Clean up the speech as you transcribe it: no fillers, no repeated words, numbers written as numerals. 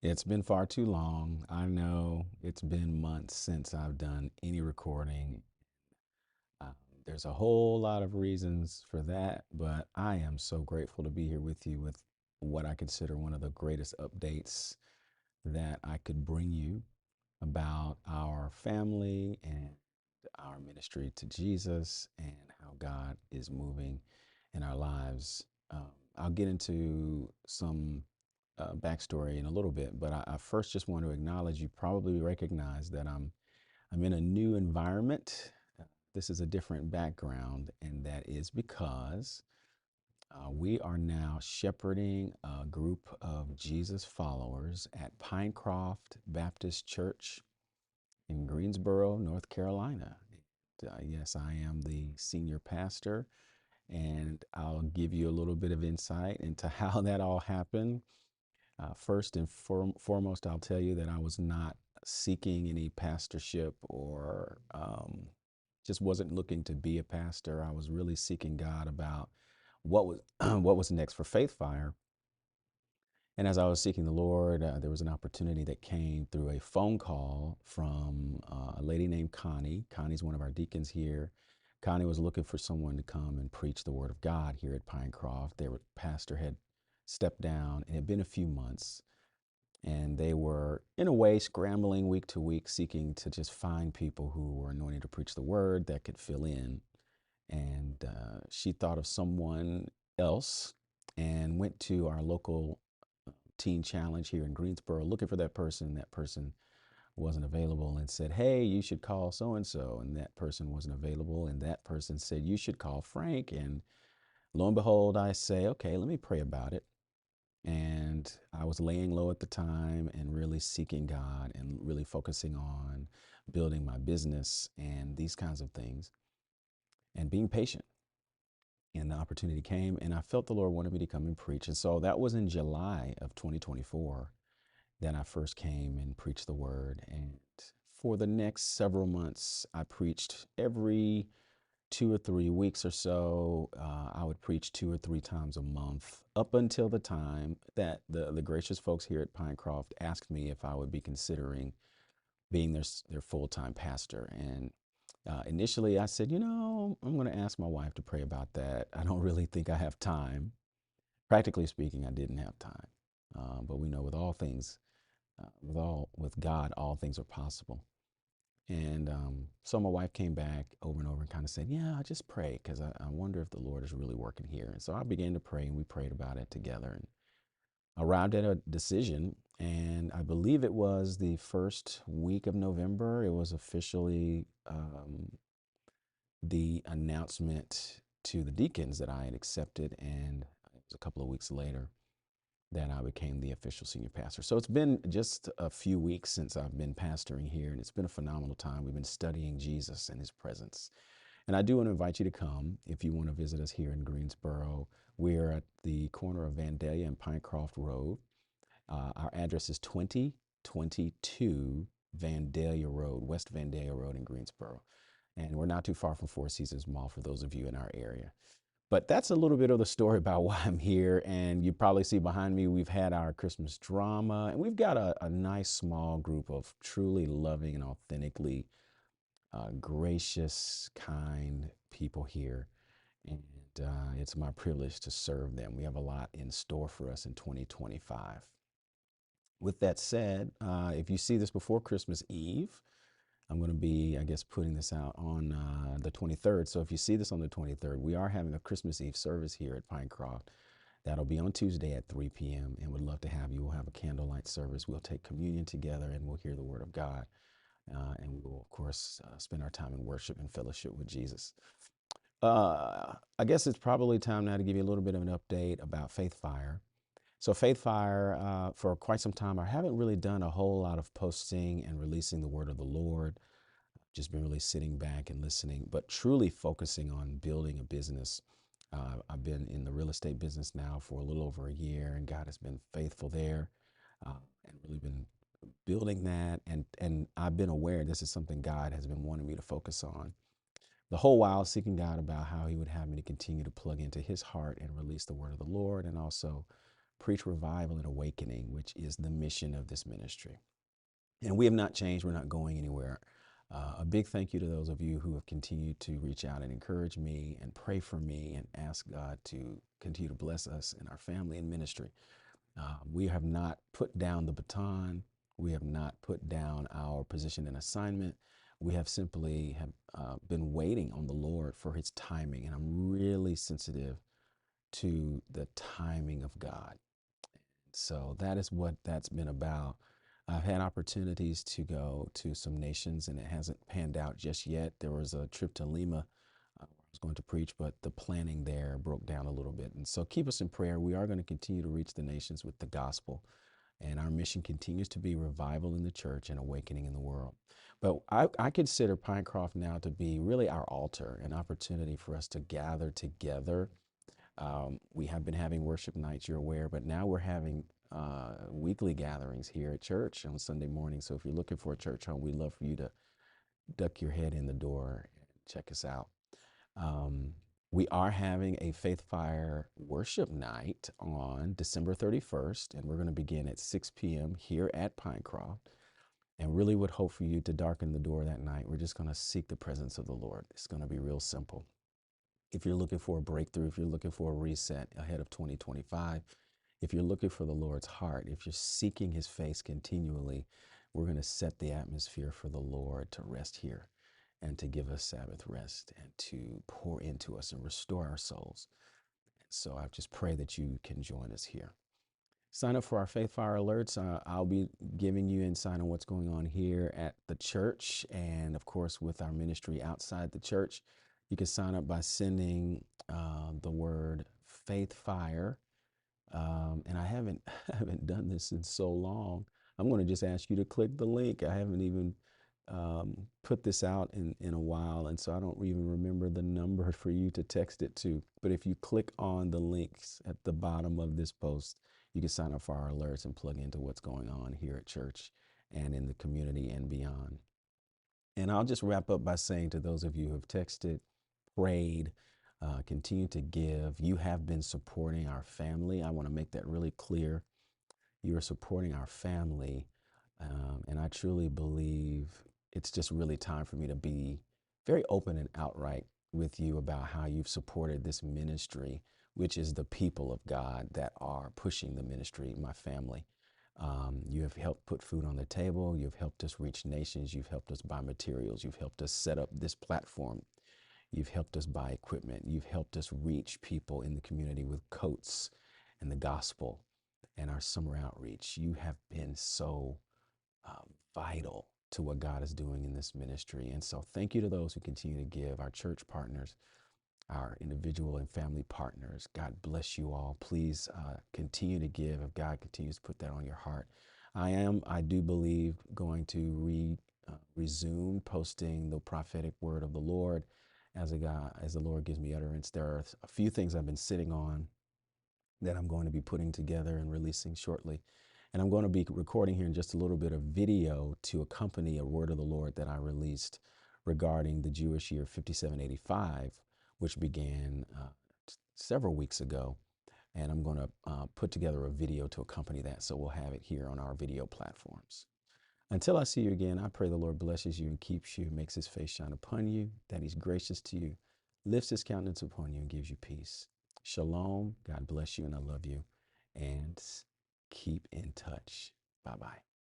It's been far too long. I know it's been months since I've done any recording. Um, there's a whole lot of reasons for that, but I am so grateful to be here with you with what I consider one of the greatest updates that I could bring you about our family and our ministry to Jesus and how God is moving in our lives. I'll get into some backstory in a little bit, but I first just want to acknowledge you probably recognize that I'm in a new environment. This is a different background, and that is because we are now shepherding a group of Jesus followers at Pinecroft Baptist Church in Greensboro, North Carolina. Yes, I am the senior pastor, and I'll give you a little bit of insight into how that all happened. First and foremost, I'll tell you that I was not seeking any pastorship or just wasn't looking to be a pastor. I was really seeking God about what was what was next for FaithFire. And as I was seeking the Lord, there was an opportunity that came through a phone call from a lady named Connie. Connie's one of our deacons here. Connie was looking for someone to come and preach the Word of God here at Pinecroft. Their pastor had stepped down. It had been a few months, and they were, in a way, scrambling week to week, seeking to just find people who were anointed to preach the Word that could fill in. And she thought of someone else and went to our local teen challenge here in Greensboro looking for that person. That person wasn't available and said, "Hey, you should call so and so." And that person wasn't available. And that person said, "You should call Frank." And lo and behold, I say, "Okay, let me pray about it." And I was laying low at the time and really seeking God and really focusing on building my business and these kinds of things and being patient. And the opportunity came, and I felt the Lord wanted me to come and preach. And so that was in July of 2024 that I first came and preached the word. And for the next several months, I preached every 2 or 3 weeks or so. I would preach 2 or 3 times a month up until the time that the gracious folks here at Pinecroft asked me if I would be considering being their full-time pastor. And initially I said, I'm going to ask my wife to pray about that. I don't really think I have time. Practically speaking, I didn't have time. But we know with all things, with God, all things are possible. And so my wife came back over and over and kind of said, "Yeah, I just pray because I wonder if the Lord is really working here." And so I began to pray, and we prayed about it together and arrived at a decision. And I believe it was the first week of November. It was officially the announcement to the deacons that I had accepted, and it was a couple of weeks later that I became the official senior pastor. So it's been just a few weeks since I've been pastoring here, and it's been a phenomenal time. We've been studying Jesus and his presence. And I do want to invite you to come if you want to visit us here in Greensboro. We're at the corner of Vandalia and Pinecroft Road. Our address is 2022 Vandalia Road, West Vandalia Road in Greensboro. And we're not too far from Four Seasons Mall for those of you in our area. But that's a little bit of the story about why I'm here. And you probably see behind me, we've had our Christmas drama, and we've got a nice small group of truly loving and authentically gracious, kind people here. And it's my privilege to serve them. We have a lot in store for us in 2025. With that said, if you see this before Christmas Eve, I'm going to be, I guess, putting this out on the 23rd. So if you see this on the 23rd, we are having a Christmas Eve service here at Pinecroft. That'll be on Tuesday at 3 p.m. and would love to have you. We'll have a candlelight service. We'll take communion together and we'll hear the word of God. And we will, of course, spend our time in worship and fellowship with Jesus. I guess it's probably time now to give you a little bit of an update about FaithFire. So FaithFire, for quite some time, I haven't really done a whole lot of posting and releasing the word of the Lord. Just been really sitting back and listening, but truly focusing on building a business. I've been in the real estate business now for a little over a year, and God has been faithful there, and really been building that. And I've been aware this is something God has been wanting me to focus on. The whole while seeking God about how he would have me to continue to plug into his heart and release the word of the Lord, and also preach revival and awakening, which is the mission of this ministry. And we have not changed. We're not going anywhere. A big thank you to those of you who have continued to reach out and encourage me and pray for me and ask God to continue to bless us and our family and ministry. We have not put down the baton. We have not put down our position and assignment. We have simply been waiting on the Lord for his timing. And I'm really sensitive to the timing of God. So that is what that's been about. I've had opportunities to go to some nations and it hasn't panned out just yet. There was a trip to Lima where I was going to preach, but the planning there broke down a little bit. And so keep us in prayer. We are going to continue to reach the nations with the gospel. And our mission continues to be revival in the church and awakening in the world. But I consider Pinecroft now to be really our altar, an opportunity for us to gather together. We have been having worship nights, you're aware, but now we're having weekly gatherings here at church on Sunday morning. So if you're looking for a church home, we'd love for you to duck your head in the door and check us out. We are having a FaithFire worship night on December 31st, and we're going to begin at 6 p.m. here at Pinecroft. And really would hope for you to darken the door that night. We're just going to seek the presence of the Lord. It's going to be real simple. If you're looking for a breakthrough, if you're looking for a reset ahead of 2025, if you're looking for the Lord's heart, if you're seeking his face continually, we're going to set the atmosphere for the Lord to rest here and to give us Sabbath rest and to pour into us and restore our souls. So I just pray that you can join us here. Sign up for our FaithFire alerts. I'll be giving you insight on what's going on here at the church and, of course, with our ministry outside the church. You can sign up by sending the word FaithFire. And I haven't done this in so long. I'm going to just ask you to click the link. I haven't even put this out in a while, and so I don't even remember the number for you to text it to. But if you click on the links at the bottom of this post, you can sign up for our alerts and plug into what's going on here at church and in the community and beyond. And I'll just wrap up by saying to those of you who have texted, prayed, continue to give. You have been supporting our family. I want to make that really clear. You are supporting our family. And I truly believe it's just really time for me to be very open and outright with you about how you've supported this ministry, which is the people of God that are pushing the ministry, my family. You have helped put food on the table. You've helped us reach nations. You've helped us buy materials. You've helped us set up this platform. You've helped us buy equipment. You've helped us reach people in the community with coats and the gospel and our summer outreach. You have been so vital to what God is doing in this ministry. And so thank you to those who continue to give, our church partners, our individual and family partners. God bless you all. Please continue to give if God continues to put that on your heart. I do believe, going to resume posting the prophetic word of the Lord as the Lord gives me utterance. There are a few things I've been sitting on that I'm going to be putting together and releasing shortly. And I'm going to be recording here in just a little bit of video to accompany a word of the Lord that I released regarding the Jewish year 5785, which began several weeks ago. And I'm going to put together a video to accompany that. So we'll have it here on our video platforms. Until I see you again, I pray the Lord blesses you and keeps you, makes his face shine upon you, that he's gracious to you, lifts his countenance upon you, and gives you peace. Shalom. God bless you, and I love you. And keep in touch. Bye-bye.